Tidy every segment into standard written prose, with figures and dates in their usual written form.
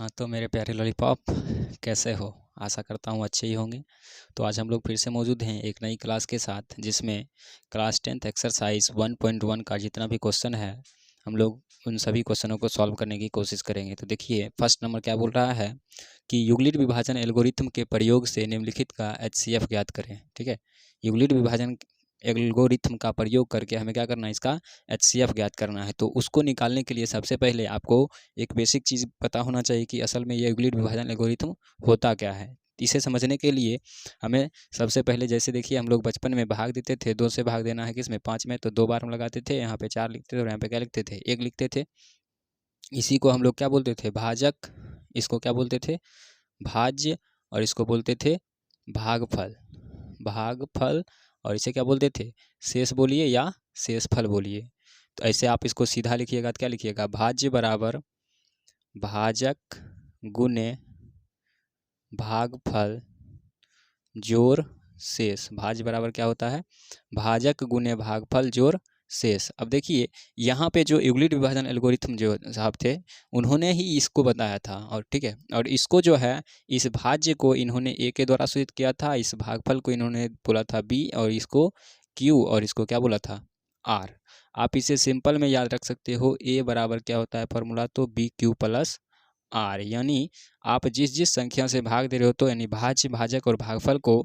हाँ, तो मेरे प्यारे लॉलीपॉप कैसे हो? आशा करता हूँ अच्छे ही होंगे। तो आज हम लोग फिर से मौजूद हैं एक नई क्लास के साथ, जिसमें क्लास 10th एक्सरसाइज 1.1 का जितना भी क्वेश्चन है, हम लोग उन सभी क्वेश्चनों को सॉल्व करने की कोशिश करेंगे। तो देखिए, फर्स्ट नंबर क्या बोल रहा है कि यूक्लिड विभाजन एल्गोरिथम के प्रयोग से निम्नलिखित का एचसीएफ ज्ञात करें। ठीक है, यूक्लिड विभाजन एल्गोरिथम का प्रयोग करके हमें क्या करना है, इसका एचसीएफ ज्ञात करना है। तो उसको निकालने के लिए सबसे पहले आपको एक बेसिक चीज़ पता होना चाहिए कि असल में ये यूक्लिड विभाजन एल्गोरिथम होता क्या है। इसे समझने के लिए हमें सबसे पहले, जैसे देखिए हम लोग बचपन में भाग देते थे, 2 से भाग देना है किसमें, 5 में, तो 2 बार हम लगाते थे, यहाँ पे 4 लिखते थे और यहाँ पे क्या लिखते थे, 1 लिखते थे। इसी को हम लोग क्या बोलते थे, भाजक। इसको क्या बोलते थे, भाज्य। और इसको बोलते थे भागफल। भागफल। और इसे क्या बोलते थे, शेष बोलिए या शेषफल बोलिए। तो ऐसे आप इसको सीधा लिखिएगा तो क्या लिखिएगा, भाज्य बराबर भाजक गुने भागफल जोड़ शेष। भाज्य बराबर क्या होता है, भाजक गुने भागफल जोड़ शेष। अब देखिए यहाँ पे जो यूक्लिड विभाजन एल्गोरिथम जो साहब थे, उन्होंने ही इसको बताया था। और ठीक है, और इसको जो है, इस भाज्य को इन्होंने ए के द्वारा सूचित किया था, इस भागफल को इन्होंने बोला था बी, और इसको क्यू, और इसको क्या बोला था, आर। आप इसे सिंपल में याद रख सकते हो, ए बराबर क्या होता है फॉर्मूला, तो बी क्यू प्लस आर। यानी आप जिस जिस संख्या से भाग दे रहे हो, तो यानी भाज्य, भाजक और भागफल को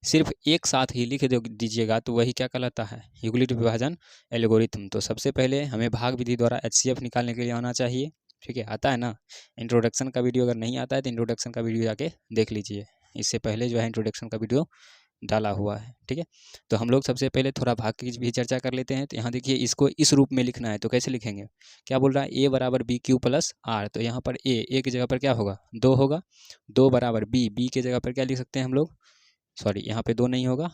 सिर्फ एक साथ ही लिख दीजिएगा, तो वही क्या कहलाता है, यूक्लिड विभाजन एल्गोरिथम। तो सबसे पहले हमें भाग विधि द्वारा एचसीएफ निकालने के लिए आना चाहिए। ठीक है, आता है ना। इंट्रोडक्शन का वीडियो अगर नहीं आता है तो इंट्रोडक्शन का वीडियो जाके देख लीजिए, इससे पहले जो है इंट्रोडक्शन का वीडियो डाला हुआ है। ठीक है, तो हम लोग सबसे पहले थोड़ा भाग की भी चर्चा कर लेते हैं। तो यहाँ देखिए, इसको इस रूप में लिखना है, तो कैसे लिखेंगे, क्या बोल रहा है, ए बराबर बी क्यू प्लस आर। तो यहाँ पर ए की जगह पर क्या होगा, 2 होगा। 2 बराबर बी के जगह पर क्या लिख सकते हैं हम लोग, सॉरी यहाँ पे 2 नहीं होगा,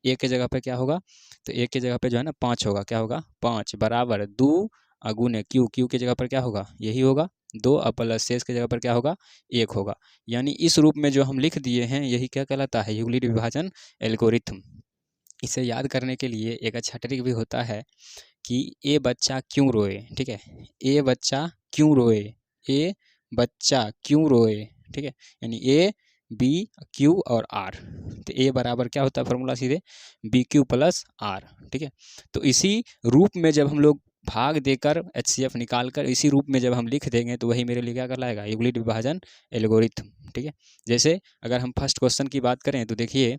ए के जगह पे क्या होगा, तो ए के जगह पे जो है ना 5 होगा। क्या होगा, 5 बराबर 2 अगुने क्यू। क्यू के जगह पर क्या होगा, यही होगा 2, और प्लस शेष के जगह पर क्या होगा, 1 होगा। यानी इस रूप में जो हम लिख दिए हैं, यही क्या कहलाता है, यूक्लिड विभाजन एल्गोरिथम। इसे याद करने के लिए एक अच्छा ट्रिक भी होता है कि ए बच्चा क्यों रोए। ठीक है, ए बच्चा क्यों रोए, ए बच्चा क्यों रोए। ठीक है, यानी ए बी क्यू और आर। तो ए बराबर क्या होता है फॉर्मूला, सीधे बी क्यू प्लस आर। ठीक है, तो इसी रूप में जब हम लोग भाग देकर एचसीएफ निकाल कर इसी रूप में जब हम लिख देंगे, तो वही मेरे लिए क्या कहलाएगा, यूक्लिड विभाजन एल्गोरिथम। ठीक है, जैसे अगर हम फर्स्ट क्वेश्चन की बात करें, तो देखिए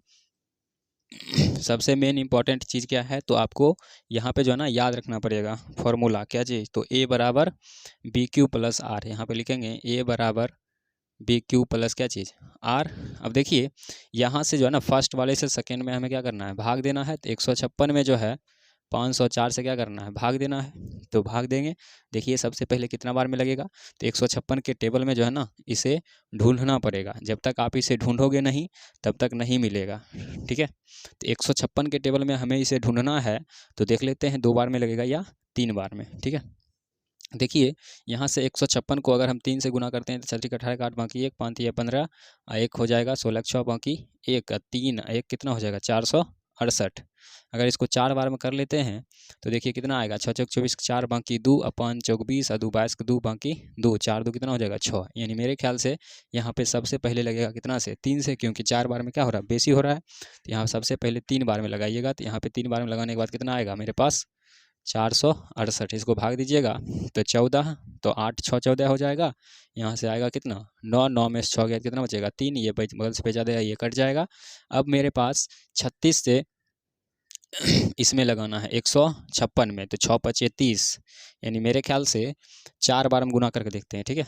सबसे मेन इंपॉर्टेंट चीज़ क्या है, तो आपको यहाँ पे जो है ना याद रखना पड़ेगा फॉर्मूला, क्या चीज़, तो ए बराबर बी क्यू प्लस आर। यहाँ पे लिखेंगे ए बराबर बी क्यू प्लस क्या चीज़, आर। अब देखिए यहाँ से जो है ना, फर्स्ट वाले से सेकेंड में हमें क्या करना है, भाग देना है। तो 156 में जो है 504 से क्या करना है, भाग देना है। तो भाग देंगे, देखिए सबसे पहले कितना बार में लगेगा, तो 156 के टेबल में जो है ना, इसे ढूंढना पड़ेगा। जब तक आप इसे ढूंढोगे नहीं, तब तक नहीं मिलेगा। ठीक है, तो 156 के टेबल में हमें इसे ढूंढना है। तो देख लेते हैं 2 बार में लगेगा या 3 बार में। ठीक है, देखिए यहाँ से 156 को अगर हम 3 से गुना करते हैं, तो 4 18 का 8 बाकी 1 5 15, 1 हो जाएगा 16 6 बाकी 1 3 1 कितना हो जाएगा 468। अगर इसको 4 बार में कर लेते हैं, तो देखिए कितना आएगा, 6 चौक 24 4 बाकी 2 अपन चौक 20 2 22 2 बाकी 2 4 2 कितना हो जाएगा 6। यानी मेरे ख्याल से यहाँ पे सबसे पहले लगेगा कितना से, 3 से, क्योंकि 4 बार में क्या हो रहा है, बेसी हो रहा है। तो यहाँ सबसे पहले 3 बार में लगाइएगा। तो यहाँ पे 3 बार में लगाने के बाद कितना आएगा मेरे पास, 468। इसको भाग दीजिएगा तो 14, तो 8 6 14 हो जाएगा। यहाँ से आएगा कितना, 9 9 में से 6 गया, कितना बचेगा 3। ये बगल से भेजा देगा, ये कट जाएगा। अब मेरे पास 36 से इसमें लगाना है 156 में, तो 6 5 30, यानी मेरे ख्याल से 4 बार हम गुना करके देखते हैं। ठीक है,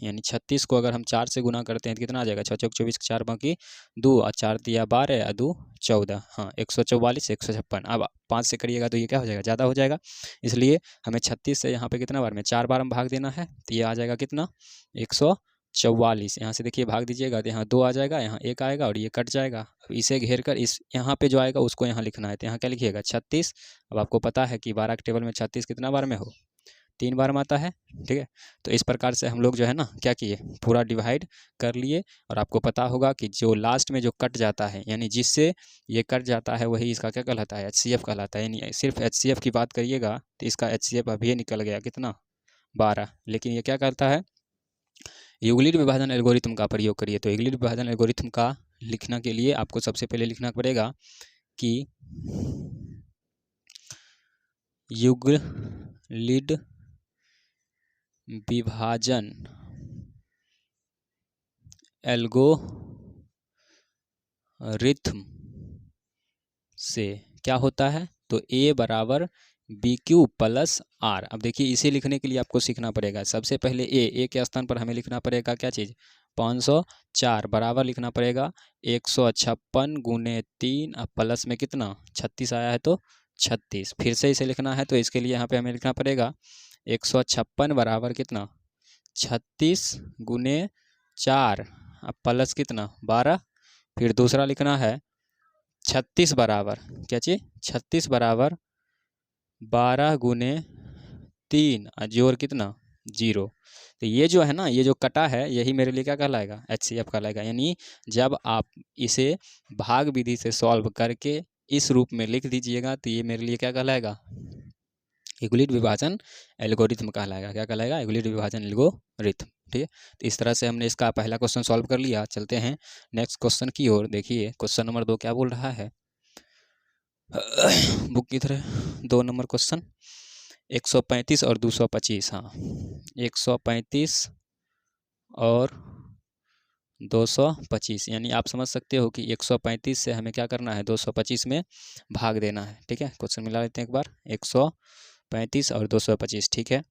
यानी 36 को अगर हम 4 से गुना करते हैं तो कितना आ जाएगा, 6 चौक 24 4 बाकी 2 और 4 दिया 12 और 2 14, हाँ 144 156। अब 5 से करिएगा तो ये क्या हो जाएगा, ज़्यादा हो जाएगा। इसलिए हमें 36 से यहाँ पे कितना बार में, 4 बार हम भाग देना है। तो ये आ जाएगा कितना, 144। यहाँ से देखिए भाग दीजिएगा, तो यहाँ 2 आ जाएगा, यहाँ 1 आएगा और ये कट जाएगा। अब इसे घेर कर इस यहाँ पे जो आएगा उसको यहाँ लिखना है। तो यहाँ क्या लिखिएगा 36। अब आपको पता है कि 12 के टेबल में 36 कितना बार में हो, 3 बार में आता है। ठीक है, तो इस प्रकार से हम लोग जो है ना क्या किए, पूरा डिवाइड कर लिए। और आपको पता होगा कि जो लास्ट में जो कट जाता है, यानी जिससे ये कट जाता है, वही इसका क्या कहलाता है, एचसीएफ कहलाता है। यानी सिर्फ एचसीएफ की बात करिएगा तो इसका एचसीएफ अभी निकल गया कितना, 12। लेकिन ये क्या करता है, यूक्लिड विभाजन एल्गोरिथम का प्रयोग करिए। तो यूक्लिड विभाजन एल्गोरिथम का लिखना के लिए आपको सबसे पहले लिखना पड़ेगा कि यूक्लिड विभाजन एल्गोरिथम से क्या होता है, तो a बराबर बी क्यू प्लस आर। अब देखिए इसे लिखने के लिए आपको सीखना पड़ेगा। सबसे पहले a के स्थान पर हमें लिखना पड़ेगा क्या चीज़, 504 बराबर लिखना पड़ेगा 156 गुने 3 अब प्लस में कितना 36 आया है तो 36। फिर से इसे लिखना है तो इसके लिए यहाँ पे हमें लिखना पड़ेगा 156 बराबर कितना 36 गुने 4 अब प्लस कितना 12। फिर दूसरा लिखना है 36 बराबर क्या चीज 36 बराबर 12 गुने 3 जोड़ कितना 0। तो ये जो है ना, ये जो कटा है यही मेरे लिए क्या कहलाएगा, HCF कहलाएगा। यानी जब आप इसे भाग विधि से सॉल्व करके इस रूप में लिख दीजिएगा तो ये मेरे लिए क्या कहलाएगा, यूक्लिड विभाजन एल्गोरिथम कहलाएगा। क्या कहलाएगा, यूक्लिड विभाजन एल्गोरिथम। ठीक है, तो इस तरह से हमने इसका पहला क्वेश्चन सॉल्व कर लिया। चलते हैं नेक्स्ट क्वेश्चन की ओर। देखिए क्वेश्चन नंबर 2 क्या बोल रहा है, बुक की तरह 2 नंबर क्वेश्चन 135 और 225। हाँ 135 और 225, यानी आप समझ सकते हो कि 135 से हमें क्या करना है 225 में भाग देना है। ठीक है, क्वेश्चन मिला लेते हैं एक बार, 135 और 225। ठीक है,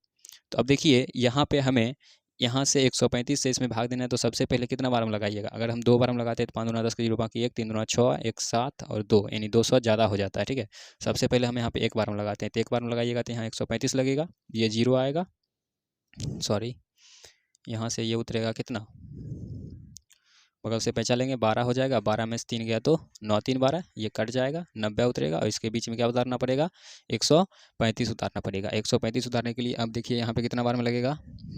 तो अब देखिए यहाँ पे हमें यहाँ से 135 से इसमें भाग देना है। तो सबसे पहले कितना बार हम लगाइएगा, अगर हम 2 बार हम लगाते हैं तो 5 दूना 10 के 0 बाकी 1 3 दूना 6 1 7 और 2 यानी 200 ज़्यादा हो जाता है। ठीक है, सबसे पहले हम यहाँ पे एक बार हम लगाते हैं तो एक बार हम लगाइएगा तो यहाँ 135 लगेगा, ये 0 आएगा, सॉरी यहाँ से ये उतरेगा कितना, बगल से पैंचा लेंगे 12 हो जाएगा, 12 में से 3 गया तो 9 3 12, ये कट जाएगा, 90 उतरेगा और इसके बीच में क्या उतारना पड़ेगा 135 उतारना पड़ेगा। 135 उतारने के लिए अब देखिए यहाँ पे कितना बार में लगेगा,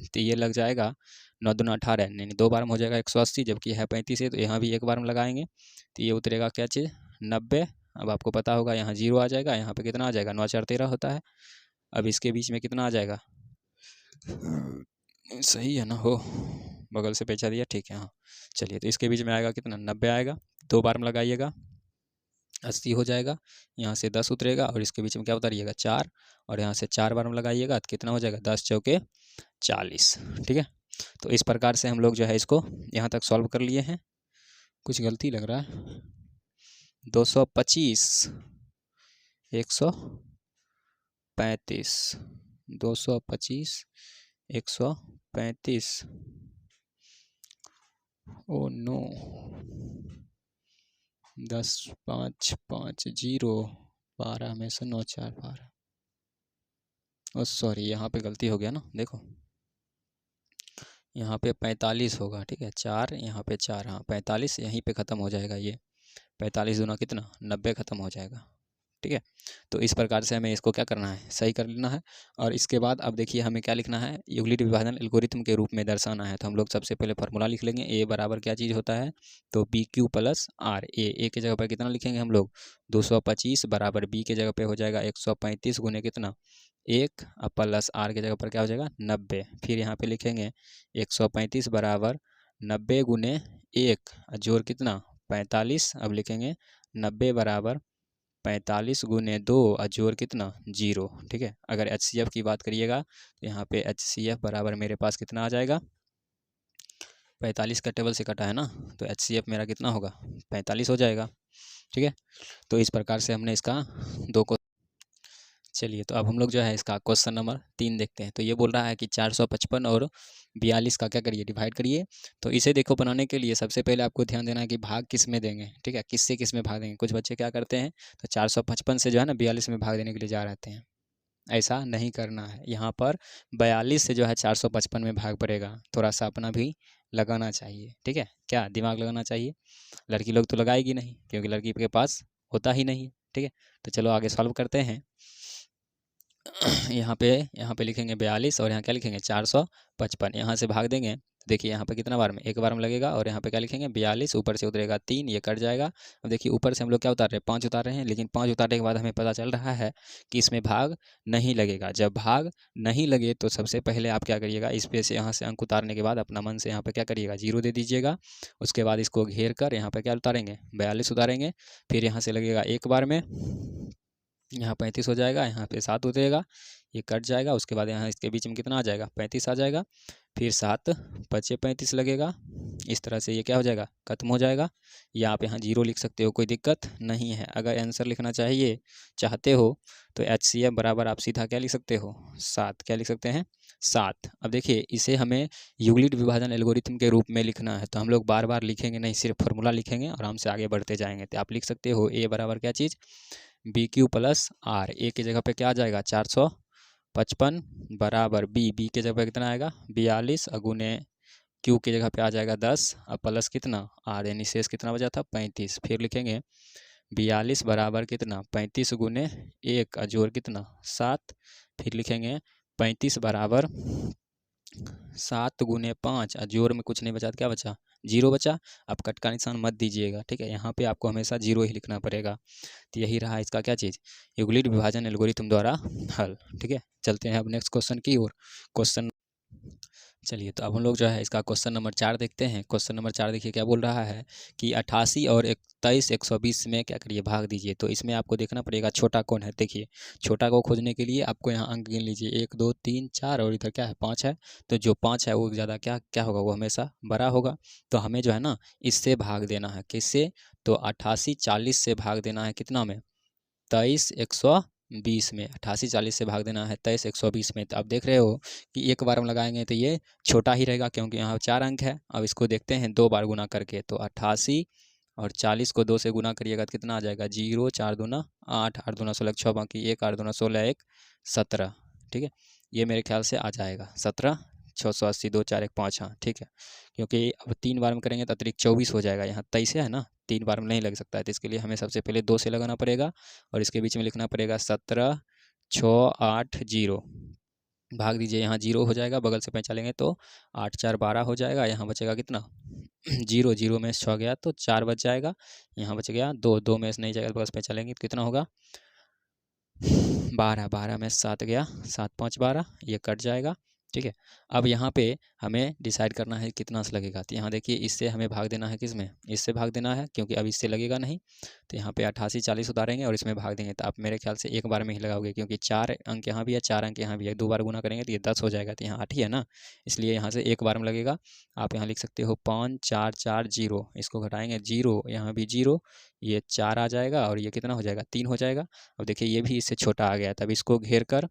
तो ये लग जाएगा 9 दूना 18 यानी 2 बार में हो जाएगा 180, जबकि है 35 है तो यहाँ भी एक बार में लगाएंगे तो ये उतरेगा क्या चीज़ 90। अब आपको पता होगा यहाँ 0 आ जाएगा, यहाँ पे कितना आ जाएगा 9 4 13 होता है। अब इसके बीच में कितना आ जाएगा, सही है ना, हो बगल से पैंचा दिया, ठीक है हाँ। चलिए तो इसके बीच में आएगा कितना 90 आएगा, 2 बार में लगाइएगा 80 हो जाएगा, यहाँ से 10 उतरेगा और इसके बीच में क्या उतारिएगा 4 और यहाँ से 4 बार में लगाइएगा तो कितना हो जाएगा 10 चौके 40। ठीक है, तो इस प्रकार से हम लोग जो है इसको यहाँ तक सॉल्व कर लिए हैं। कुछ गलती लग रहा है, 225 135 225 135, ओ नो 10 5 5 0 12 में से 9 4 12, ओ सॉरी यहाँ पे गलती हो गया ना, देखो यहाँ पे 45 होगा। ठीक है, 4 यहाँ पे 4, हाँ 45 यहीं पे ख़त्म हो जाएगा, ये 45 दूना कितना 90 ख़त्म हो जाएगा। ठीक है, तो इस प्रकार से हमें इसको क्या करना है, सही कर लेना है। और इसके बाद अब देखिए हमें क्या लिखना है, यूक्लिड विभाजन एल्गोरिथम के रूप में दर्शाना है। तो हम लोग सबसे पहले फार्मूला लिख लेंगे, ए बराबर क्या चीज़ होता है, तो बी क्यू प्लस आर। ए के जगह पर कितना लिखेंगे हम लोग 225 बराबर बी के जगह पे हो जाएगा 135 गुने कितना 1 प्लस आर के जगह पर क्या हो जाएगा 90। फिर यहाँ पे लिखेंगे 135 बराबर 90 गुने 1 जोड़ कितना 45। अब लिखेंगे 90 बराबर 45 गुने 2 और जोड़ कितना 0। ठीक है, अगर HCF की बात करिएगा तो यहाँ पे HCF बराबर मेरे पास कितना आ जाएगा, 45 का टेबल से कटा है ना, तो HCF मेरा कितना होगा 45 हो जाएगा। ठीक है, तो इस प्रकार से हमने इसका 2 को, चलिए तो अब हम लोग जो है इसका क्वेश्चन नंबर 3 देखते हैं। तो ये बोल रहा है कि 455 और 42 का क्या करिए डिवाइड करिए। तो इसे देखो बनाने के लिए सबसे पहले आपको ध्यान देना है कि भाग किस में देंगे। ठीक है, किससे किस में भाग देंगे। कुछ बच्चे क्या करते हैं तो 455 से जो है ना 42 में भाग देने के लिए जा रहते हैं, ऐसा नहीं करना है। यहाँ पर 42 से जो है 455 में भाग पड़ेगा, थोड़ा सा अपना भी लगाना चाहिए। ठीक है, क्या दिमाग लगाना चाहिए, लड़की लोग तो लगाएगी नहीं क्योंकि लड़की के पास होता ही नहीं है। ठीक है, तो चलो आगे सॉल्व करते हैं। यहाँ पे लिखेंगे 42 और यहाँ क्या लिखेंगे 455, यहाँ से भाग देंगे देखिए यहाँ पे कितना बार में, एक बार में लगेगा, और यहाँ पे क्या लिखेंगे 42, ऊपर से उतरेगा 3, ये कट जाएगा। अब देखिए ऊपर से हम लोग क्या उतार रहे हैं, 5 उतार रहे हैं, लेकिन 5 उतारने के बाद हमें पता चल रहा है कि इसमें भाग नहीं लगेगा। जब भाग नहीं लगे तो सबसे पहले आप क्या करिएगा, इस पे से यहाँ से अंक उतारने के बाद अपना मन से यहाँ पे क्या करिएगा, 0 दे दीजिएगा। उसके बाद इसको घेर कर यहाँ पे क्या उतारेंगे, 42 उतारेंगे। फिर यहाँ से लगेगा एक बार में, यहाँ 35 हो जाएगा, यहाँ पे 7 उतरेगा, ये कट जाएगा। उसके बाद यहाँ इसके बीच में कितना आ जाएगा, 35 आ जाएगा। फिर 7 पचे 35 लगेगा। इस तरह से ये क्या हो जाएगा, खत्म हो जाएगा। या आप यहाँ 0 लिख सकते हो, कोई दिक्कत नहीं है। अगर आंसर लिखना चाहिए चाहते हो तो HCF बराबर आप सीधा क्या लिख सकते हो, 7। क्या लिख सकते हैं, 7। अब देखिए इसे हमें यूक्लिड विभाजन एल्गोरिथम के रूप में लिखना है, तो हम लोग बार बार लिखेंगे नहीं, सिर्फ फार्मूला लिखेंगे, आराम से आगे बढ़ते जाएंगे। तो आप लिख सकते हो A बराबर क्या चीज़, BQ प्लस R। A की जगह पे क्या आ जाएगा, 455 बराबर B की जगह पे कितना आएगा, 42, गुने Q की जगह पे आ जाएगा 10, अब प्लस कितना R, यानी शेष कितना बचा था, 35। फिर लिखेंगे 42 बराबर कितना, 35 गुने 1 जोड़ कितना, 7। फिर लिखेंगे 35 बराबर 7 गुने 5, जोड़ में कुछ नहीं बचा तो क्या बचा, 0 बचा। आप कट का निशान मत दीजिएगा, ठीक है, यहाँ पे आपको हमेशा 0 ही लिखना पड़ेगा। तो यही रहा इसका क्या चीज़, यूक्लिड विभाजन एल्गोरिथम द्वारा हल। ठीक है, चलते हैं अब नेक्स्ट क्वेश्चन की ओर। क्वेश्चन, चलिए तो अब हम लोग जो है इसका क्वेश्चन नंबर 4 देखते हैं। क्वेश्चन नंबर 4 देखिए क्या बोल रहा है कि 88 और 23 120 में क्या करिए, भाग दीजिए। तो इसमें आपको देखना पड़ेगा छोटा कौन है। देखिए छोटा को खोजने के लिए आपको यहाँ अंक गिन लीजिए, 1 2 3 4, और इधर क्या है, 5 है। तो जो 5 है वो ज़्यादा क्या क्या होगा, वो हमेशा बड़ा होगा। तो हमें जो है ना इससे भाग देना है, किससे, तो 88 40 से भाग देना है, कितना में, 23 120 में। 88 40 से भाग देना है 23 120 में। तो आप देख रहे हो कि एक बार हम लगाएंगे तो ये छोटा ही रहेगा, क्योंकि यहाँ 4 अंक है। अब इसको देखते हैं 2 बार गुना करके, तो 88 और 40 को 2 से गुना करिएगा तो कितना आ जाएगा, 0 4 दूना 8, 8 दूना 16 6 बाकी 1, 8 दूना 16 1 17। ठीक है, ये मेरे ख्याल से आ जाएगा 17, 680 2 4 1 5, हाँ ठीक है। क्योंकि अब 3 बार में करेंगे तो अतिरिक्त 24 हो जाएगा, यहाँ 23 है ना, 3 बार में नहीं लग सकता है। तो इसके लिए हमें सबसे पहले 2 से लगाना पड़ेगा, और इसके बीच में लिखना पड़ेगा 17 6 8 0। भाग दीजिए, यहाँ 0 हो जाएगा, बगल से पहचालेंगे तो 8 4 12 हो जाएगा। यहाँ बचेगा कितना 0, 0 में से 6 गया तो 4 बच जाएगा। यहाँ बच गया 2, 2 में से नहीं जाएगा, बगल से पहचालेंगे तो कितना होगा 12, 12 में 7 गया, 7 5 12, ये कट जाएगा। ठीक है, अब यहाँ पे हमें डिसाइड करना है कितना से लगेगा। तो यहाँ देखिए इससे हमें भाग देना है, किस में, इससे भाग देना है, क्योंकि अब इससे लगेगा नहीं। तो यहाँ पे 88 40 उतारेंगे और इसमें भाग देंगे। तो आप मेरे ख्याल से एक बार में ही लगाओगे, क्योंकि 4 अंक यहाँ भी है, 4 अंक यहाँ भी है, 2 बार गुना करेंगे तो ये 10 हो जाएगा। तो यहाँ 8 ही है ना, इसलिए यहाँ से एक बार में लगेगा। आप यहाँ लिख सकते हो 5 4 4 0, इसको घटाएंगे 0, यहाँ भी 0, ये 4 आ जाएगा, और ये कितना हो जाएगा, 3 हो जाएगा। अब देखिए ये भी इससे छोटा आ गया, तब इसको घेर कर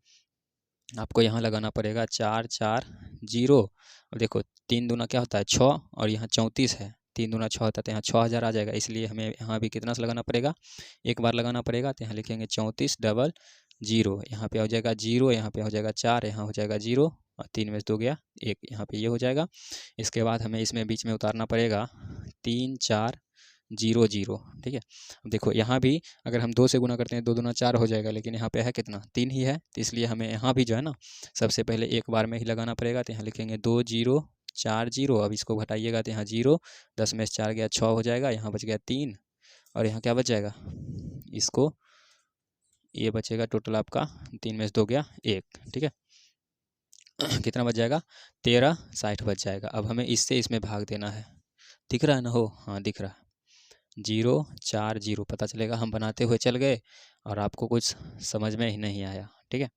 आपको यहाँ लगाना पड़ेगा 4 4 0। अब देखो 3 दूना क्या होता है 6, और यहाँ 34 है, 3 दूना 6 होता है, तो यहाँ 6000 आ जाएगा। इसलिए हमें यहाँ भी कितना से लगाना पड़ेगा, एक बार लगाना पड़ेगा। तो यहाँ लिखेंगे 34 डबल 0, यहाँ पे हो जाएगा 0, यहाँ पे हो जाएगा 4, यहाँ हो जाएगा 0, और 3 में से 2 गया 1, यहाँ पे ये हो जाएगा। इसके बाद हमें इसमें बीच में उतारना पड़ेगा 3 4 0 0। ठीक है, अब देखो यहाँ भी अगर हम 2 से गुना करते हैं, 2 दूना 4 हो जाएगा, लेकिन यहाँ पे है कितना, 3 ही है। तो इसलिए हमें यहाँ भी जो है ना सबसे पहले एक बार में ही लगाना पड़ेगा। तो यहाँ लिखेंगे 2 0 4 0। अब इसको घटाइएगा तो यहाँ 0, 10 में से 4 गया 6 हो जाएगा, यहाँ बच गया 3, और यहाँ क्या बच जाएगा, इसको ये बचेगा टोटल आपका 3 में से 2 गया 1। ठीक है, कितना बच जाएगा, 13 60 बच जाएगा। अब हमें इससे इसमें भाग देना है, दिख रहा है ना, हो हाँ दिख रहा है, 0 4 0 पता चलेगा। हम बनाते हुए चल गए और आपको कुछ समझ में ही नहीं आया। ठीक है,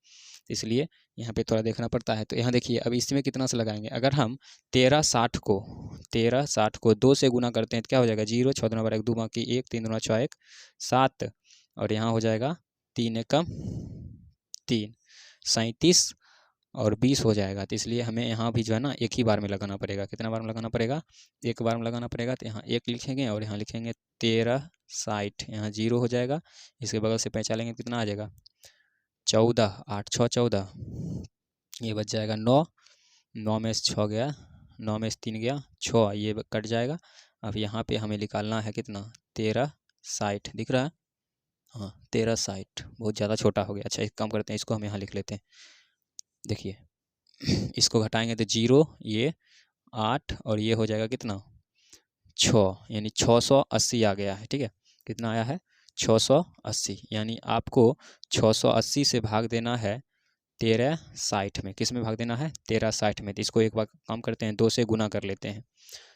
इसलिए यहाँ पे थोड़ा देखना पड़ता है। तो यहाँ देखिए अब इसमें कितना से लगाएंगे, अगर हम 13 60 को 2 से गुना करते हैं तो क्या हो जाएगा, 0 6 दूना 12 1 2 बाकी 1 3 दूना 6 1 7, और यहाँ हो जाएगा 3 एकम 3, 37 और 20 हो जाएगा। तो इसलिए हमें यहाँ भी जो है ना एक ही बार में लगाना पड़ेगा। कितना बार में लगाना पड़ेगा, एक बार में लगाना पड़ेगा। तो यहाँ 1 लिखेंगे और यहाँ लिखेंगे 13 60, यहाँ 0 हो जाएगा। इसके बगल से पहचानेंगे कितना आ जाएगा, 14, 8 6 14, ये बच जाएगा 9, 9 में से 6 गया, 9 में से 3 गया 6, ये कट जाएगा। अब यहाँ पे हमें निकालना है कितना, 13 60, दिख रहा है, हाँ 13 60, बहुत ज़्यादा छोटा हो गया। अच्छा एक काम करते हैं, इसको हम यहाँ लिख लेते हैं। देखिए इसको घटाएंगे तो 0, ये 8 और ये हो जाएगा कितना 6, यानी 680 आ गया है। ठीक है, कितना आया है 680, यानी आपको 680 से भाग देना है 1360 में। किस में भाग देना है 1360 में। तो इसको एक बार काम करते हैं, 2 से गुना कर लेते हैं।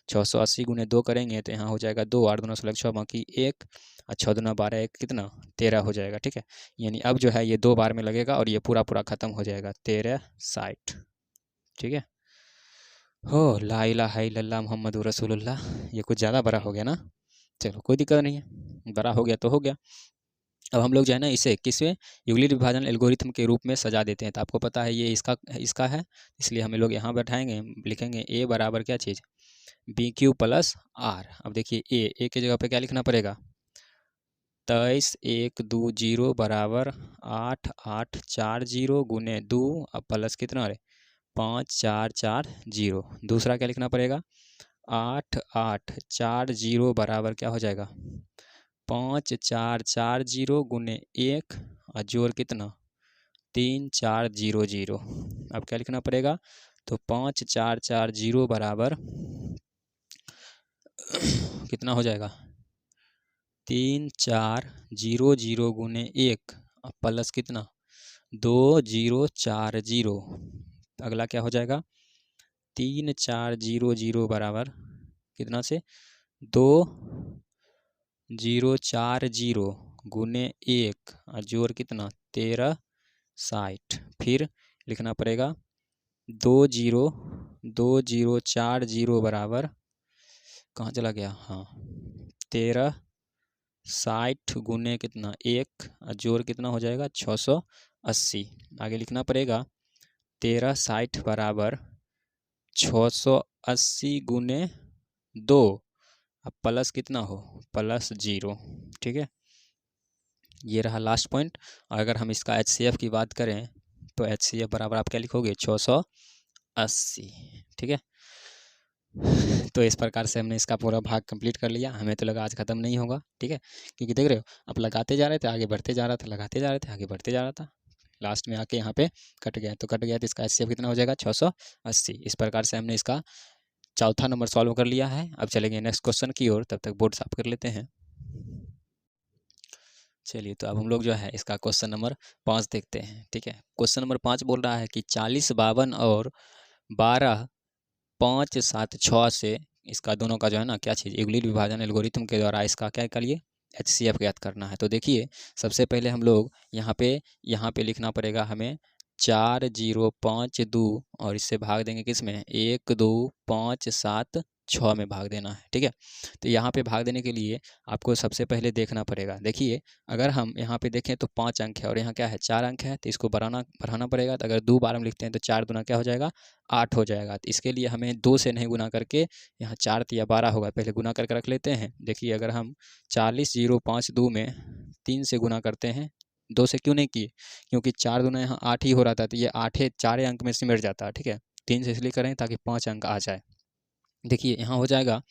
680 गुने 2 करेंगे तो यहाँ हो जाएगा 2, 8 दूना 16 6 बाकी 1 और 6 दूना 12 1 कितना 13 हो जाएगा। ठीक है, यानी अब जो है ये 2 बार में लगेगा और ये पूरा पूरा ख़त्म हो जाएगा 1360। ठीक है, हो ला इलाहा इल्लल्लाह मुहम्मदुर रसूलुल्लाह। ये कुछ ज़्यादा बड़ा हो गया ना, चलो कोई दिक्कत नहीं है, बड़ा हो गया तो हो गया। अब हम लोग जो है ना इसे किसमें यूक्लिड विभाजन एल्गोरिथम के रूप में सजा देते हैं। तो आपको पता है ये इसका है, इसलिए हम लोग यहाँ बैठाएंगे, लिखेंगे ए बराबर क्या चीज़ बी क्यू प्लस आर। अब देखिए ए के जगह पे क्या लिखना पड़ेगा 23 1 2 0 बराबर 8 8 4 0 गुने 2 अब प्लस कितना 5 4 4 0। दूसरा क्या लिखना पड़ेगा 8 8 4 0 बराबर क्या हो जाएगा 5 4 4 0 गुने 1 और जोड़ कितना 3 4 0 0। अब क्या लिखना पड़ेगा तो 5 4 4 0 बराबर कितना हो जाएगा 3 4 0 0 गुने 1 और प्लस कितना 2 0 4 0। अगला क्या हो जाएगा 3 4 0 0 बराबर कितना से 2 0 4 0 गुने 1 और जोड़ कितना 1360। फिर लिखना पड़ेगा 2 0 2 0 4 0 बराबर कहाँ चला गया हाँ 1360 गुने कितना 1 और जोड़ कितना हो जाएगा 680। आगे लिखना पड़ेगा 1360 बराबर 680 गुने 2 अब प्लस कितना हो प्लस 0। ठीक है, ये रहा लास्ट पॉइंट। और अगर हम इसका HCF की बात करें तो HCF बराबर आप क्या लिखोगे 680। ठीक है, तो इस प्रकार से हमने इसका पूरा भाग कंप्लीट कर लिया। हमें तो लगा आज ख़त्म नहीं होगा। ठीक है, क्योंकि देख रहे हो आप लगाते जा रहे थे आगे बढ़ते जा रहा था, लगाते जा रहे थे आगे बढ़ते जा रहा था, लास्ट में आके यहाँ पे कट गया। तो कट गया तो इसका HCF कितना हो जाएगा 680। इस प्रकार से हमने इसका चौथा नंबर सॉल्व कर लिया है। अब चलेंगे नेक्स्ट क्वेश्चन की ओर, तब तक बोर्ड साफ कर लेते हैं। चलिए, तो अब हम लोग जो है इसका क्वेश्चन नंबर 5 देखते हैं। ठीक है, क्वेश्चन नंबर 5 बोल रहा है कि 40 52 और 12 5 7 6 से इसका दोनों का जो है ना क्या चीज़ यूक्लिड विभाजन एल्गोरिथम के द्वारा इसका क्या करिए HCF ज्ञात करना है। तो देखिए सबसे पहले हम लोग यहाँ पे लिखना पड़ेगा हमें 4 0 5 2 और इससे भाग देंगे किस में 1 2 5 7 6 में भाग देना है। ठीक है, तो यहाँ पे भाग देने के लिए आपको सबसे पहले देखना पड़ेगा। देखिए अगर हम यहाँ पे देखें तो 5 अंक है और यहाँ क्या है 4 अंक है, तो इसको बढ़ाना पड़ेगा। तो अगर 2 बार हम लिखते हैं तो 4 दूना क्या हो जाएगा 8 हो जाएगा। तो इसके लिए हमें 2 से नहीं गुना करके यहाँ 4 या 12 होगा, पहले गुना करके रख लेते हैं। देखिए अगर हम 40 0 5 2 में 3 से गुना करते हैं, 2 से क्यों नहीं किए क्योंकि 4 दूना यहाँ 8 ही हो रहा था, तो ये 8 4 अंक में सिमट जाता है। ठीक है, 3 से इसलिए करें ताकि 5 अंक आ जाए। देखिए यहाँ हो जाएगा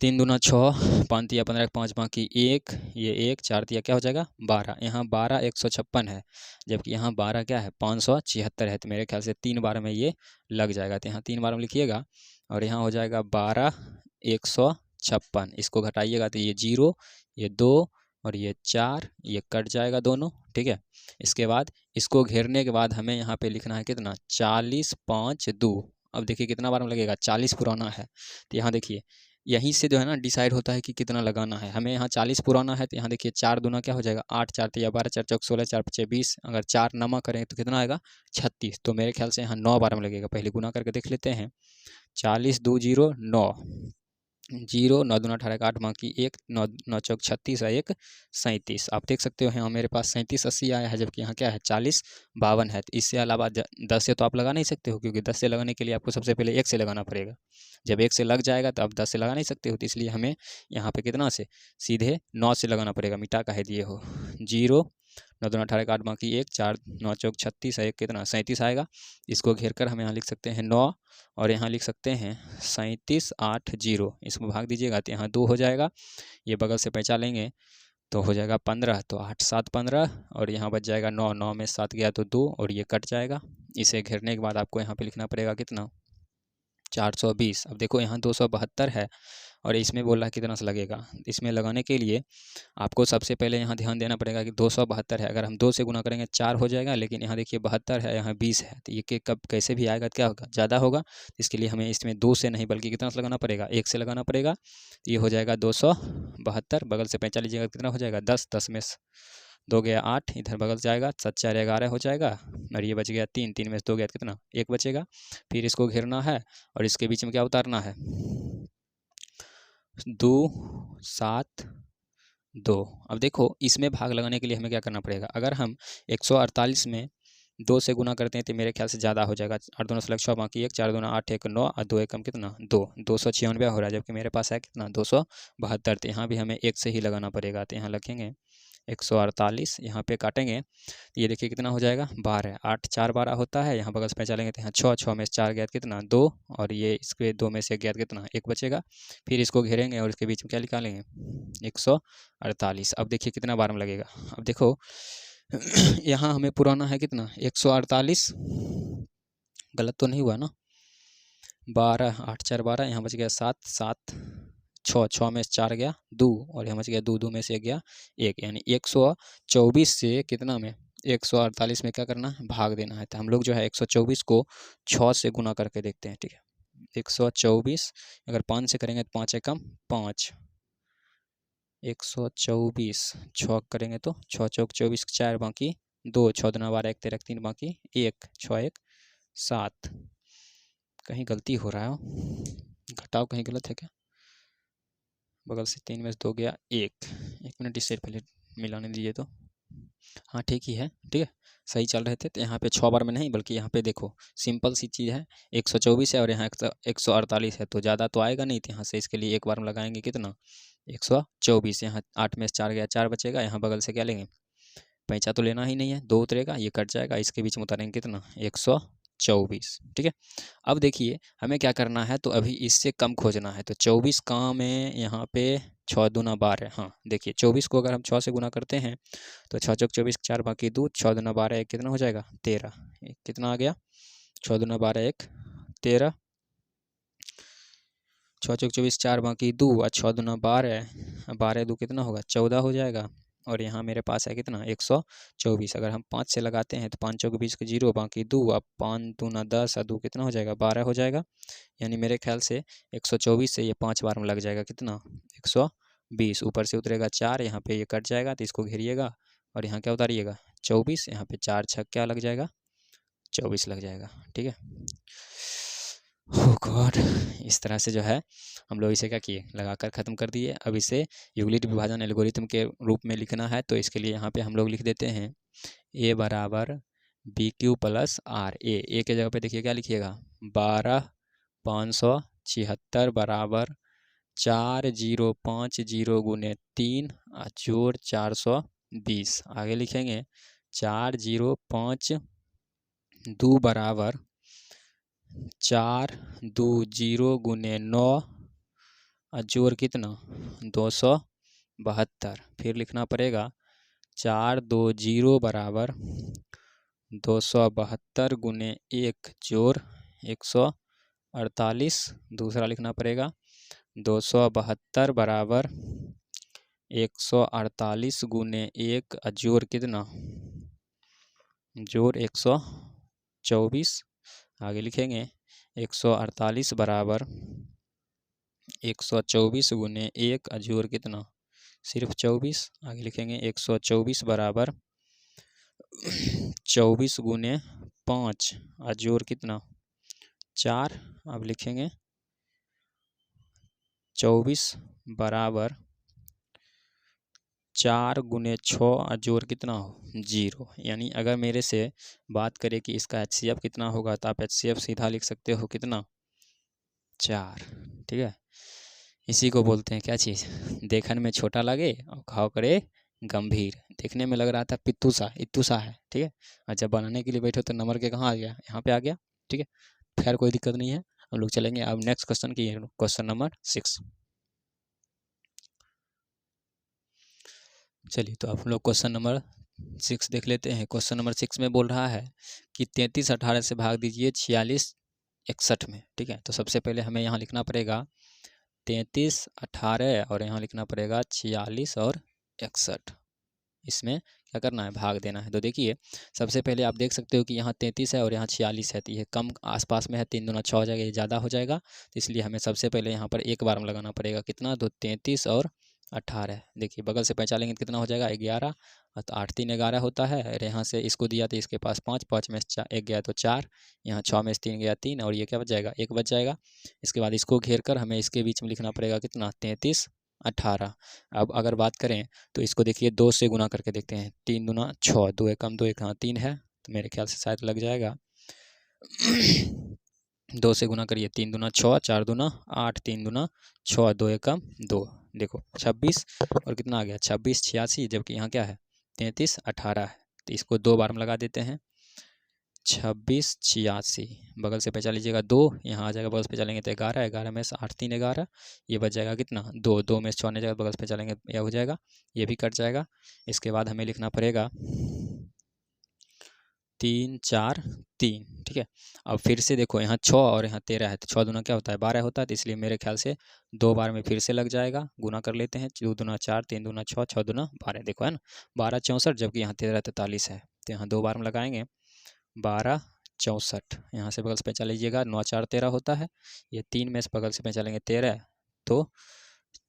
3 दूना 6 5 तिया 15 5 बाकी 1 ये 1 4 तिया क्या हो जाएगा 12। यहाँ 12 156 है, जबकि यहाँ 12 क्या है 576 है। तो मेरे ख्याल से 3 बार में ये लग जाएगा। तो यहाँ 3 बार में लिखिएगा और यहाँ हो जाएगा 12 156। इसको घटाइएगा तो ये 0 ये 2 और ये 4 ये कट जाएगा दोनों। ठीक है, इसके बाद इसको घेरने के बाद हमें यहाँ पे लिखना है कितना 40 5 2। अब देखिए कितना बार में लगेगा 40 पुराना है, तो यहाँ देखिए यहीं से जो है ना डिसाइड होता है कि कितना लगाना है। हमें यहाँ 40 पुराना है, तो यहाँ देखिए 4 दूना क्या हो जाएगा 8 4 तिया 12 4 चौक 16 4 5 20। अगर 4 नमा करें तो कितना आएगा 36। तो मेरे ख्याल से यहाँ 9 बार में लगेगा। पहले गुना करके देख लेते हैं 40 2 0 9 0 9 दूना 18 8 बाकी 1 9 9 चौक 36 है 1 37। आप देख सकते हो यहाँ मेरे पास 37 80 आया है, जबकि यहाँ क्या है 40 52 है। तो इससे अलावा 10 से तो आप लगा नहीं सकते हो, क्योंकि 10 से लगाने के लिए आपको सबसे पहले 1 से लगाना पड़ेगा। जब 1 से लग जाएगा तो आप 10 से लगा नहीं सकते हो, तो इसलिए हमें यहाँ पे कितना से सीधे 9 से लगाना पड़ेगा। मिटा का है दिए हो 0 9 दूना 18 8 बाकी 1 4 9 चौक 36 है 1 कितना 37 आएगा। इसको घेर कर हम यहाँ लिख सकते हैं 9 और यहाँ लिख सकते हैं 37 8 0। इसको भाग दीजिएगा तो यहाँ 2 हो जाएगा, ये बगल से पैंचा लेंगे तो हो जाएगा 15। तो 8 7 15 और यहाँ बच जाएगा 9 9 में 7 गया तो 2 और ये कट जाएगा। इसे घेरने के बाद आपको यहाँ पे लिखना पड़ेगा कितना 420। अब देखो यहाँ 272 है और इसमें बोल रहा है कितना सा लगेगा। इसमें लगाने के लिए आपको सबसे पहले यहाँ ध्यान देना पड़ेगा कि 272 है, अगर हम 2 से गुना करेंगे 4 हो जाएगा, लेकिन यहाँ देखिए 72 है, यहाँ 20 है, तो ये कब कैसे भी आएगा, क्या होगा, ज़्यादा होगा। इसके लिए हमें इसमें 2 से नहीं बल्कि कितना से लगाना पड़ेगा, 1 से लगाना पड़ेगा। तो ये हो जाएगा 272, बगल से 45 लीजिएगा कितना हो जाएगा 10, 10 में 2 गया 8, इधर बगल से आएगा 7 4 11 हो जाएगा, और ये बच गया 3, 3 में से 2 गया कितना 1 बचेगा। फिर इसको घेरना है और इसके बीच में क्या उतारना है 2 7 2। अब देखो इसमें भाग लगाने के लिए हमें क्या करना पड़ेगा, अगर हम 148 में 2 से गुना करते हैं तो मेरे ख्याल से ज़्यादा हो जाएगा। 8 दूना 6 बाकी 1, 4 दूना 8 1 9 और 2 एकम कितना 2, 296 हो रहा है, जबकि मेरे पास है कितना 272। तो यहाँ भी हमें 1 से ही लगाना पड़ेगा। तो यहाँ लिखेंगे 148, यहाँ पे काटेंगे तो ये देखिए कितना हो जाएगा 12, 8 4 12 होता है। यहाँ बगल से चलेंगे तो यहाँ 6, 6 में से 4 गया कितना 2, और ये इसके 2 में से गया कितना 1 बचेगा। फिर इसको घेरेंगे और इसके बीच में क्या निकालेंगे 148। अब देखिए कितना बार में लगेगा। अब देखो यहाँ हमें पुराना है कितना 148, गलत तो नहीं हुआ ना, 12 8 4 12, यहाँ बच गया 7 7 6, 6 में से 4 गया 2, और यहाँ बच गया 2, 2 में से गया 1, यानी 124 से कितना में 148 में क्या करना है भाग देना है। तो हम लोग जो है 124 को 6 से गुना करके देखते हैं, ठीक है। 124 अगर 5 से करेंगे तो 5 एकम 5, 124 6 करेंगे तो 6 चौक 24, 4 बाकी 2, 6 दूना 12 1 13 3 बाकी 1, 6 1 7। कहीं गलती हो रहा है, घटाव कहीं गलत है क्या, बगल से 3 में से 2 गया 1 मिनट इसे पहले मिलाने दीजिए तो हाँ ठीक ही है, ठीक है सही चल रहे थे। तो यहाँ पे 6 बार में नहीं बल्कि यहाँ पे देखो सिंपल सी चीज़ है, 124 है और यहाँ 148 है, तो ज़्यादा तो आएगा नहीं। तो यहाँ से इसके लिए एक बार में लगाएंगे कितना 124, यहाँ 8 में से 4 गया 4 बचेगा। यहाँ बगल से क्या लेंगे पैंचा तो लेना ही नहीं है, 2 उतरेगा ये कट जाएगा, इसके बीच में उतारेंगे कितना 124, ठीक है। अब देखिए हमें क्या करना है, तो अभी इससे कम खोजना है। तो 24 का में यहाँ पे 6 दूना 12, हाँ देखिए 24 को अगर हम 6 से गुना करते हैं तो 6 चौक 24, 4 बाकी 2, 6 दूना 12 1 कितना हो जाएगा 13, कितना आ गया 6 दूना 12 1 13, 6 चौक 24, 4 बाकी 2 और 6 दूना 12, 12 2 कितना होगा 14 हो जाएगा। और यहाँ मेरे पास है कितना 124, अगर हम 5 से लगाते हैं तो 5 चौक 20 के 0 बाकी 2, अब 5 दूना 10 और 2 कितना हो जाएगा 12 हो जाएगा। यानी मेरे ख्याल से 124 से ये 5 बार में लग जाएगा कितना 120, ऊपर से उतरेगा 4, यहाँ पे ये कट जाएगा तो इसको घेरिएगा और यहाँ क्या उतारिएगा 24, यहाँ पे 4 6 क्या लग जाएगा 24 लग जाएगा, ठीक है। ओह गॉड, इस तरह से जो है हम लोग इसे क्या किए लगाकर ख़त्म कर दिए। अब इसे यूक्लिड विभाजन एल्गोरिथम के रूप में लिखना है, तो इसके लिए यहाँ पे हम लोग लिख देते हैं a बराबर बी क्यू प्लस आर। ए के जगह पे देखिए क्या लिखिएगा 12,576 बराबर 4050 गुने 3 जोड़ 420। आगे लिखेंगे 4052 बराबर 420 गुने 9 जोड़ कितना 272। फिर लिखना पड़ेगा 420 बराबर 272 गुने 1 जोड़ 148। दूसरा लिखना पड़ेगा 272 बराबर 148 गुने 1 जोड़ कितना जोड़ 124। आगे लिखेंगे 148 बराबर 124 गुने 1 जोड़ कितना सिर्फ 24। आगे लिखेंगे 124 बराबर 24 गुने 5 जोड़ कितना 4। अब लिखेंगे 24 बराबर 4 गुने 6 जोड़ कितना हो 0। यानी अगर मेरे से बात करें कि इसका HCF कितना होगा तो आप HCF सीधा लिख सकते हो कितना 4, ठीक है। इसी को बोलते हैं क्या चीज़ देखने में छोटा लगे और घाव करे गंभीर। देखने में लग रहा था पित्तू सा इत्तू सा है, ठीक है, और जब बनाने के लिए बैठो तो नंबर के कहाँ आ गया यहाँ पे आ गया, ठीक है। खैर कोई दिक्कत नहीं है, हम लोग चलेंगे अब नेक्स्ट क्वेश्चन की, क्वेश्चन नंबर 6। चलिए तो आप लोग क्वेश्चन नंबर 6 देख लेते हैं। क्वेश्चन नंबर 6 में बोल रहा है कि 33 18 से भाग दीजिए 46 61 में, ठीक है। तो सबसे पहले हमें यहाँ लिखना पड़ेगा 33, 18 और यहाँ लिखना पड़ेगा 46 और 61। इसमें क्या करना है, भाग देना है। तो देखिए सबसे पहले आप देख सकते हो कि यहाँ 33 है और यहाँ 46 है, तो ये कम आसपास में है, 3 दूना 6 हो जाएगा, ये ज़्यादा हो जाएगा। तो इसलिए हमें सबसे पहले यहाँ पर एक बार में लगाना पड़ेगा कितना, तो 33 और 18। देखिए बगल से 5 लेंगे तो कितना हो जाएगा, 11। तो 8 3 11 होता है, और यहाँ से इसको दिया तो इसके पास 5, 5 में से 1 गया तो 4, यहाँ 6 में से 3 गया 3, और ये क्या बच जाएगा, 1 बच जाएगा। इसके बाद इसको घेर कर हमें इसके बीच में लिखना पड़ेगा कितना, 33 18। अब अगर बात करें तो इसको देखिए 2 से गुना करके देखते हैं, 3 दूना 6, 2 एकम 2 एक, हाँ 3 है, तो मेरे ख्याल से शायद लग जाएगा। 2 से गुना करिए, 3 दूना 6, 4 दूना 8, 3 दूना 6, 2 एकम 2, देखो 26 और कितना आ गया 26 86, जबकि यहाँ क्या है 33 18 है। तो इसको 2 बार में लगा देते हैं, 26 86, बगल से पैसा लीजिएगा 2, यहाँ आ जाएगा, बगल से पैसा लेंगे तो 11, 11 में से 8 3 11, ये बच जाएगा कितना 2, 2 में से 6 नहीं जाएगा, बगल से पैसा लेंगे यह हो जाएगा, ये भी कट जाएगा। इसके बाद हमें लिखना पड़ेगा 3 4 3, ठीक है। अब फिर से देखो यहाँ 6 और यहाँ 13 है, तो 6 दूना क्या होता है 12 होता है, तो इसलिए मेरे ख्याल से 2 बार में फिर से लग जाएगा, गुना कर लेते हैं, 2 दूना 4, 3 दूना 6, 6 दूना 12, देखो है ना 12 64, जबकि यहाँ 13 43 है, तो यहाँ 2 बार में लगाएंगे 12 64, यहाँ से बगल से पैंचा लीजिएगा, 9 4 13 होता है, ये 3 में से बगल से पैंचा लेंगे 13, तो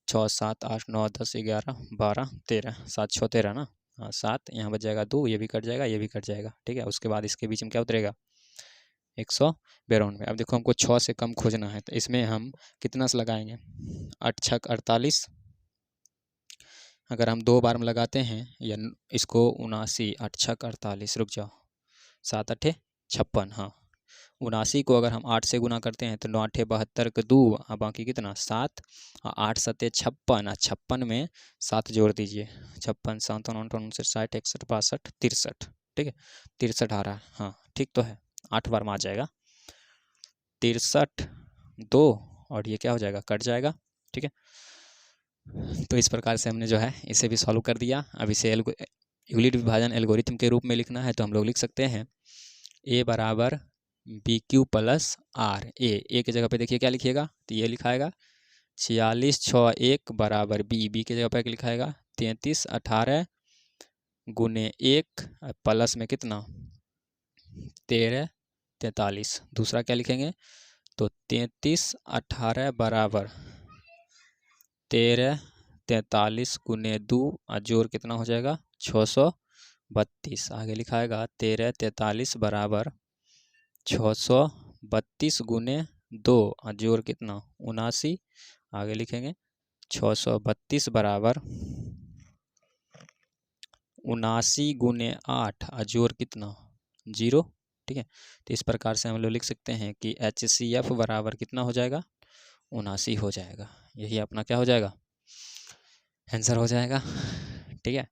6 7 8 9 10 11 12 13, 7 6 13 ना, हाँ 7, यहाँ बच जाएगा 2, ये भी कट जाएगा, ये भी कट जाएगा, ठीक है। उसके बाद इसके बीच में क्या उतरेगा 192। अब देखो हमको 6 से कम खोजना है, तो इसमें हम कितना से लगाएंगे, 8 6 48, अगर हम 2 बार में लगाते हैं या इसको 79, 8 6 48, रुक जाओ 7 8 56, हाँ 79 को अगर हम 8 से गुना करते हैं तो 9 8 72 के 2, और बाकी कितना 7, 8 7 56, 56 में 7 जोड़ दीजिए, 56 7 9 59 60 61 62 63, ठीक है 63 आ रहा है, हाँ ठीक तो है, 8 बार में आ जाएगा 63 2, और ये क्या हो जाएगा कट जाएगा, ठीक है। तो इस प्रकार से हमने जो है इसे भी सॉल्व कर दिया। अब इसे यूक्लिड विभाजन एल्गोरिथम के रूप में लिखना है, तो हम लोग लिख सकते हैं a बराबर बी क्यू प्लस आर, ए की जगह पे देखिए क्या लिखिएगा, तो ये लिखाएगा 46 6 1 बराबर बी की जगह पे लिखाएगा 33 18 गुने 1 प्लस में कितना 13 43। दूसरा क्या लिखेंगे, तो 33 18 बराबर 13 43 गुने 2, और जोड़ कितना हो जाएगा 632। आगे लिखाएगा 13 43 बराबर 632 गुने 2, और जोड़ कितना 79। आगे लिखेंगे 632 बराबर 79 गुने 8, और जोड़ कितना 0, ठीक है। तो इस प्रकार से हम लोग लिख सकते हैं कि HCF बराबर कितना हो जाएगा 79 हो जाएगा। यही अपना क्या हो जाएगा आंसर हो जाएगा, ठीक है।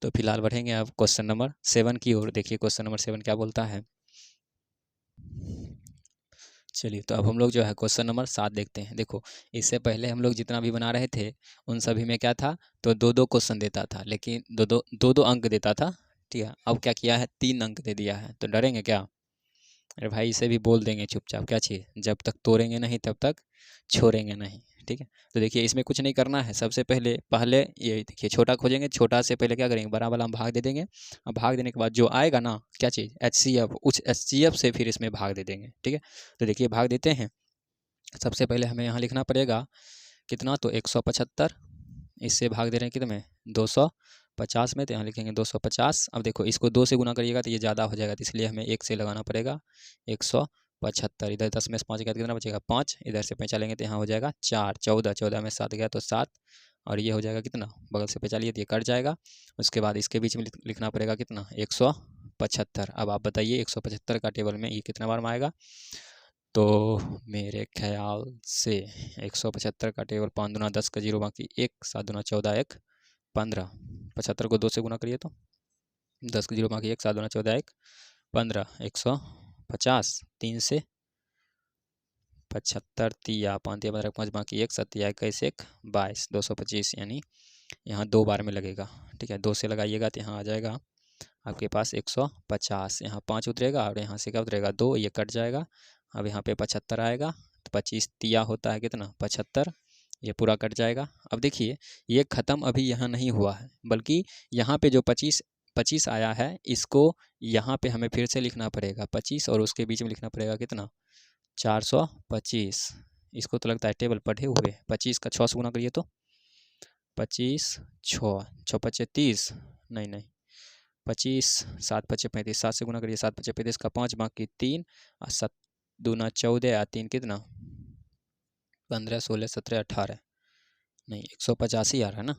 तो फिलहाल बढ़ेंगे अब क्वेश्चन नंबर 7 की ओर। देखिए क्वेश्चन नंबर 7 क्या बोलता है। चलिए तो अब हम लोग जो है क्वेश्चन नंबर 7 देखते हैं। देखो इससे पहले हम लोग जितना भी बना रहे थे उन सभी में क्या था, तो 2 क्वेश्चन देता था, लेकिन दो अंक देता था, ठीक है। अब क्या किया है 3 अंक दे दिया है, तो डरेंगे क्या, अरे भाई इसे भी बोल देंगे चुपचाप, क्या चाहिए, जब तक तोड़ेंगे नहीं तब तक छोड़ेंगे नहीं, ठीक है। तो देखिए इसमें कुछ नहीं करना है, सबसे पहले ये देखिए छोटा खोजेंगे, छोटा से पहले क्या करेंगे बड़ा वाला हम भाग दे देंगे, और भाग देने के बाद जो आएगा ना क्या चीज़ HCF, उस HCF से फिर इसमें भाग दे देंगे, ठीक है। तो देखिए भाग देते हैं। सबसे पहले हमें यहाँ लिखना पड़ेगा कितना, तो 175, इससे भाग दे रहे हैं कितने 250 में, तो यहाँ लिखेंगे 250। अब देखो इसको 2 से गुना करिएगा तो ये ज़्यादा हो जाएगा, तो इसलिए हमें 1 से लगाना पड़ेगा 175। इधर 10 में से 5 गया तो कितना बचेगा 5, इधर से 5 लेंगे तो यहाँ हो जाएगा 4, 14, 14 में 7 गया तो 7, और ये हो जाएगा कितना, बगल से 5 लिए तो ये कट जाएगा। उसके बाद इसके बीच में लिखना पड़ेगा कितना 175। अब आप बताइए 175 का टेबल में ये कितना बार में आएगा, तो मेरे ख्याल से 175 का टेबल 5 दूना 10 का 0 बाकी 1, 7 दूना 14 1 15, 75 को 2 से गुना करिए तो 10 का 0 बाकी 1, 7 दूना 14 1 15, 150, 3 से 75 तिया 5 तिया 15 5 बाकी 1, 7 तिया 21 1 22, 225, यानी यहाँ 2 बार में लगेगा, ठीक है। 2 से लगाइएगा तो यहाँ आ जाएगा आपके पास 150, यहाँ 5 उतरेगा और यहाँ से क्या उतरेगा 2, ये कट जाएगा, अब यहाँ पे 75 आएगा, तो 25 तिया होता है कितना 75, ये पूरा कट जाएगा। अब देखिए ये ख़त्म अभी यहाँ नहीं हुआ है, बल्कि यहाँ पे जो 25 आया है, इसको यहाँ पे हमें फिर से लिखना पड़ेगा 25, और उसके बीच में लिखना पड़ेगा कितना 425। इसको तो लगता है टेबल पढ़े हुए। 25 का 6 से गुना करिए तो 25 6 6 पच्चे 30, नहीं 25 7 पच्चे 35, 7 से गुना करिए 7 पच्चे 35 का 5 बाकी 3 और 7 दूना 14 और 3 कितना 15 16 17 18, नहीं 185 आ रहा है ना।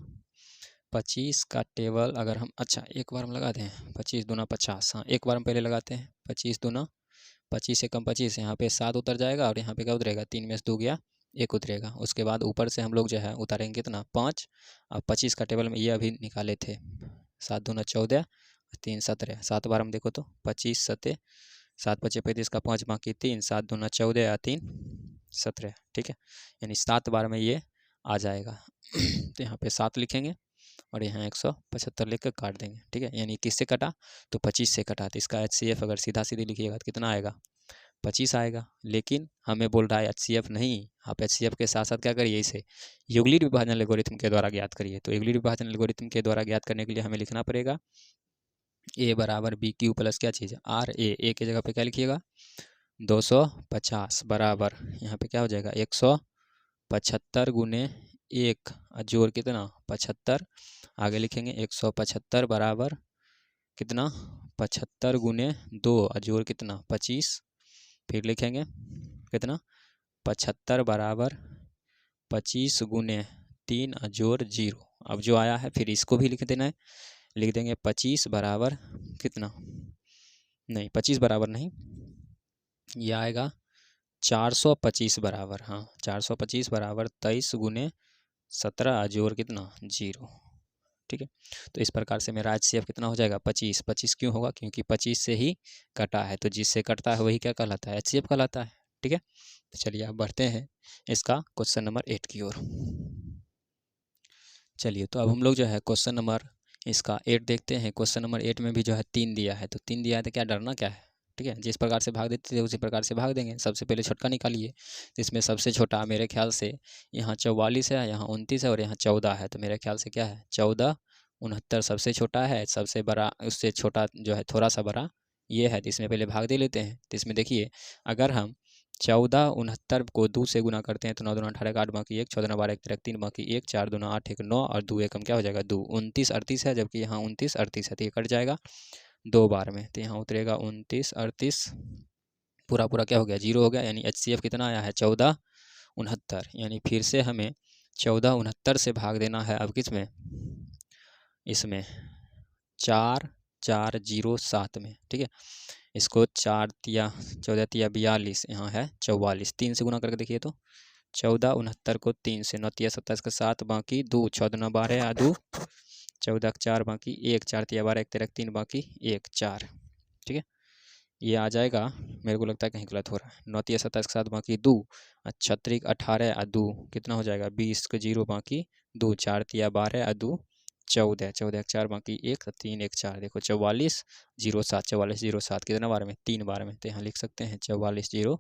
25 का टेबल अगर हम अच्छा एक बार हम लगाते हैं 25 दूना 50, हाँ एक बार हम पहले लगाते हैं 25 दूना 25 से कम 25, यहाँ पे 7 उतर जाएगा और यहाँ पे क्या उतरेगा 3 में से 2 गया 1 उतरेगा। उसके बाद ऊपर से हम लोग जो है उतारेंगे कितना 5। अब 25 का टेबल में ये अभी निकाले थे 7 दूना 14 3 17, 7 बार हम देखो तो 25 7 7 पच्चे 35 का 5 बाकी 3 7 दूना 14 या 3 17, ठीक है, यानी 7 बार में ये आ जाएगा। तो यहाँ पे 7 लिखेंगे और यहाँ 175 लिख कर काट देंगे, ठीक है, यानी किससे कटा तो 25 से कटा। तो इसका HCF अगर सीधा सीधी लिखिएगा तो कितना आएगा 25 आएगा। लेकिन हमें बोल रहा है HCF नहीं, आप HCF के साथ साथ क्या करिए, इसे यूक्लिड विभाजन एल्गोरिथम के द्वारा ज्ञात करिए। तो यूक्लिड विभाजन एल्गोरिथम के द्वारा ज्ञात करने के लिए हमें लिखना पड़ेगा A बराबर BQ प्लस क्या चीज़ RA के जगह पे क्या लिखिएगा 250 बराबर यहाँ पे क्या हो जाएगा 175 गुने 1 जोड़ कितना 75, आगे लिखेंगे 175 बराबर कितना 75 गुने 2 जोड़ कितना 25, फिर लिखेंगे कितना 75 बराबर 25 गुने 3 जोड़ 0। अब जो आया है फिर इसको भी लिख देना है, लिख देंगे 25 बराबर कितना, नहीं 25 बराबर नहीं, ये आएगा 425 बराबर, हाँ 425 बराबर 23 गुने 17 जोड़ कितना 0, ठीक है। तो इस प्रकार से मेरा HCF कितना हो जाएगा 25। 25 क्यों होगा, क्योंकि 25 से ही कटा है, तो जिससे कटता है वही क्या कहलाता है HCF कहलाता है, ठीक है। तो चलिए अब बढ़ते हैं इसका क्वेश्चन नंबर 8 की ओर। चलिए तो अब हम लोग जो है क्वेश्चन नंबर इसका 8 देखते हैं। क्वेश्चन नंबर 8 में भी जो है 3 दिया है, तो 3 दिया है तो क्या डरना क्या है, ठीक है, जिस प्रकार से भाग देते थे उसी प्रकार से भाग देंगे। सबसे पहले छोटका निकालिए, तो इसमें सबसे छोटा मेरे ख्याल से यहाँ 44 है, यहाँ 29 है और यहाँ 14 है, तो मेरे ख्याल से क्या है 14 69 सबसे छोटा है, सबसे बड़ा उससे छोटा जो है थोड़ा सा बड़ा ये है, तो इसमें पहले भाग दे लेते हैं। तो इसमें देखिए अगर हम 14 69 को 2 से गुना करते हैं तो 9 दूना 18 8 बाकी 1 6 दूना 12 1 13 3 बाकी 1 4 दूना 8 1 9 और 2 1 क्या हो जाएगा 2, 29 38 है, जबकि यहाँ 29 38 है, तो ये कट जाएगा 2 बार में। तो यहाँ उतरेगा 29 38 पूरा पूरा क्या हो गया 0 हो गया, यानी HCF कितना आया है 14 69, यानी फिर से हमें 14 69 से भाग देना है। अब किस में, इसमें 4 4 0 7 में, ठीक है, इसको 4 तिया 14 तिया 42, यहाँ है 44, 3 से गुना करके देखिए तो 14 69 को 3 से 9 तिया 27 का 7 बाकी 2 6 दूना 12 या 2 14 4 बाकी 1 4 तिया 12 1 13 3 बाकी 1 4, ठीक है, ये आ जाएगा। मेरे को लगता है कहीं गलत हो रहा है, 9 तिया 27 का 7 बाकी 2 36 18 या 2 कितना हो जाएगा 20 का 0 बाकी 2 4 तिया 12 या 2 14 14 4 बाकी 1 3 1 4, देखो 44 0 7 44 0 7 कितना बार में 3 बार में, तो यहाँ लिख सकते हैं 44 0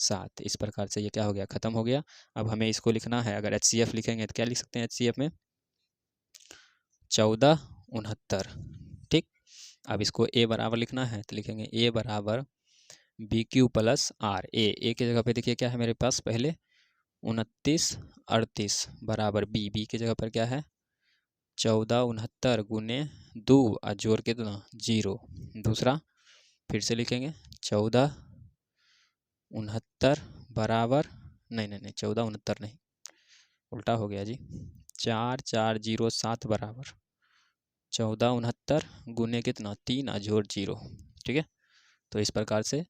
7। इस प्रकार से ये क्या हो गया ख़त्म हो गया। अब हमें इसको लिखना है, अगर HCF लिखेंगे तो क्या लिख सकते हैं HCF में 14 69, ठीक। अब इसको A बराबर लिखना है तो लिखेंगे A बराबर BQ प्लस R। A की जगह पे देखिए क्या है मेरे पास पहले 29 38 बराबर B की जगह पर क्या है 14 69 गुने 2 और जोड़ कितना 0। दूसरा फिर से लिखेंगे 14 69 बराबर नहीं 14 69 नहीं, उल्टा हो गया जी, 4 4 0 7 बराबर 14 69 गुने कितना 3 और जोड़ 0, ठीक है। तो इस प्रकार से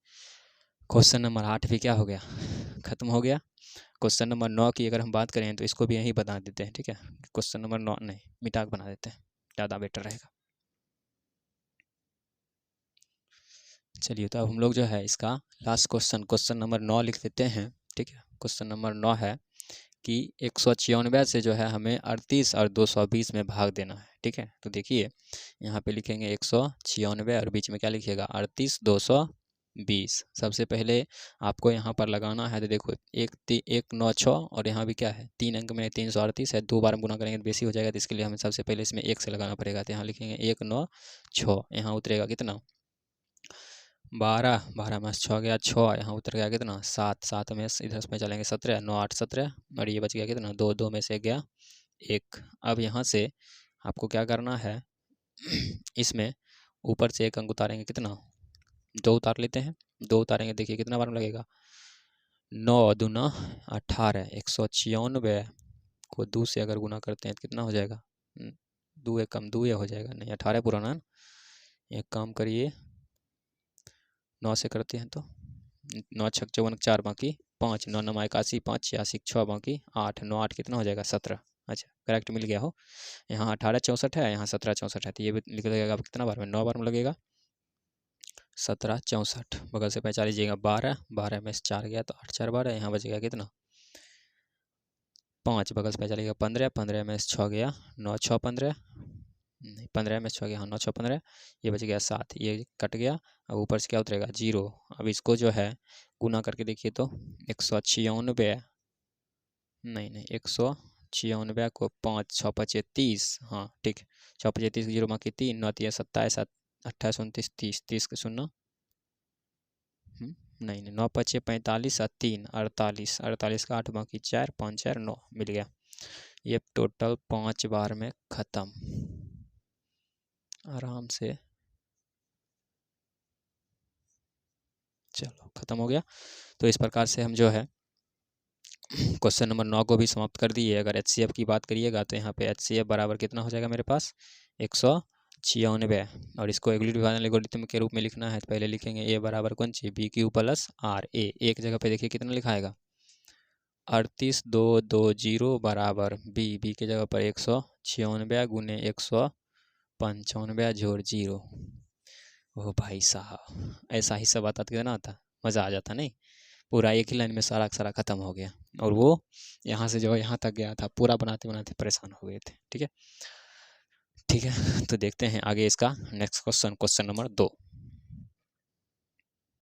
क्वेश्चन नंबर 8 भी क्या हो गया ख़त्म हो गया। क्वेश्चन नंबर 9 की अगर हम बात करें तो इसको भी यहीं बता देते हैं, ठीक है, क्वेश्चन नंबर 9 नहीं मिटा के बना देते हैं, ज़्यादा बेटर रहेगा। चलिए तो अब हम लोग जो है इसका लास्ट क्वेश्चन नंबर 9 लिख देते हैं, ठीक है। क्वेश्चन नंबर 9 है कि 196 से जो है हमें 38 और 220 में भाग देना है, ठीक है। तो देखिए यहाँ पे लिखेंगे 196 और बीच में क्या लिखिएगा 38 220, 20। सबसे पहले आपको यहाँ पर लगाना है, तो देखो 1 9 6 और यहाँ भी क्या है 3 अंक में 338 है, 2 बार हम गुना करेंगे तो बेसी हो जाएगा, तो इसके लिए हमें सबसे पहले इसमें 1 से लगाना पड़ेगा। तो यहाँ लिखेंगे 1 9 6, यहाँ उतरेगा कितना 12, 12 में 6 गया 6, यहाँ उतर गया कितना 7, 7 में इधर से चलेंगे 17, 9 8 17 और ये बच गया कितना 2, 2 में से गया 1। अब यहाँ से आपको क्या करना है इसमें ऊपर से 1 अंक उतारेंगे, कितना 2 उतार लेते हैं, 2 उतारेंगे, देखिए कितना बार में लगेगा 9 दूना 18, 196 को 2 से अगर गुना करते हैं तो कितना हो जाएगा 2 एक कम 2 हो जाएगा, नहीं 18 पुराना है। एक काम करिए 9 से करते हैं तो 9 6 54 4 बाकी 5, 9 9 81 5 86 6 बाकी 8, 9 8 कितना हो जाएगा 17। अच्छा करेक्ट मिल गया हो। यहाँ 18 64 है, यहाँ 17 64 है, तो ये भी लिख लगेगा कितना बार में 9 बार में लगेगा 17 64, बगल से 45 लीजिएगा 12, 12 में से 4 गया तो 8 4 12, यहाँ बच गया कितना 5, बगल से 45 15, 15 में से 6 गया 9 6 15, नहीं 15 में से 6 गया, हाँ 9 6 15, ये बच गया 7, ये कट गया। अब ऊपर से क्या उतरेगा 0। अब इसको जो है गुना करके देखिए तो 196, नहीं नहीं 196 को 5 6 5 30, हाँ ठीक 6 5 30 0 बाकी 3, 9 3 27 28 29 30, 30 के 0 नहीं नहीं 9 5 45 और 3 48, 48 का 8 बाकी 4, 5 4 9 मिल गया। ये टोटल 5 बार में ख़त्म, आराम से चलो ख़त्म हो गया। तो इस प्रकार से हम जो है क्वेश्चन नंबर 9 को भी समाप्त कर दिए। अगर HCF की बात करिएगा तो यहाँ पे HCF बराबर कितना हो जाएगा मेरे पास 196, और इसको यूक्लिड विभाजन एल्गोरिथम के रूप में लिखना है तो पहले लिखेंगे A बराबर कौन सी BQ प्लस RA। एक जगह पे देखिए कितना लिखाएगा 38 2 2 0 बराबर B की जगह पर 196 गुने 195 जोड़ 0। ओ भाई साहब ऐसा ही सब आता तो कितना आता, मज़ा आ जाता नहीं। पूरा एक ही लाइन में सारा सारा ख़त्म हो गया, और वो यहाँ से जो है यहाँ तक गया था, पूरा बनाते बनाते परेशान हो गए थे। ठीक है, तो देखते हैं आगे इसका नेक्स्ट क्वेश्चन, क्वेश्चन नंबर 2।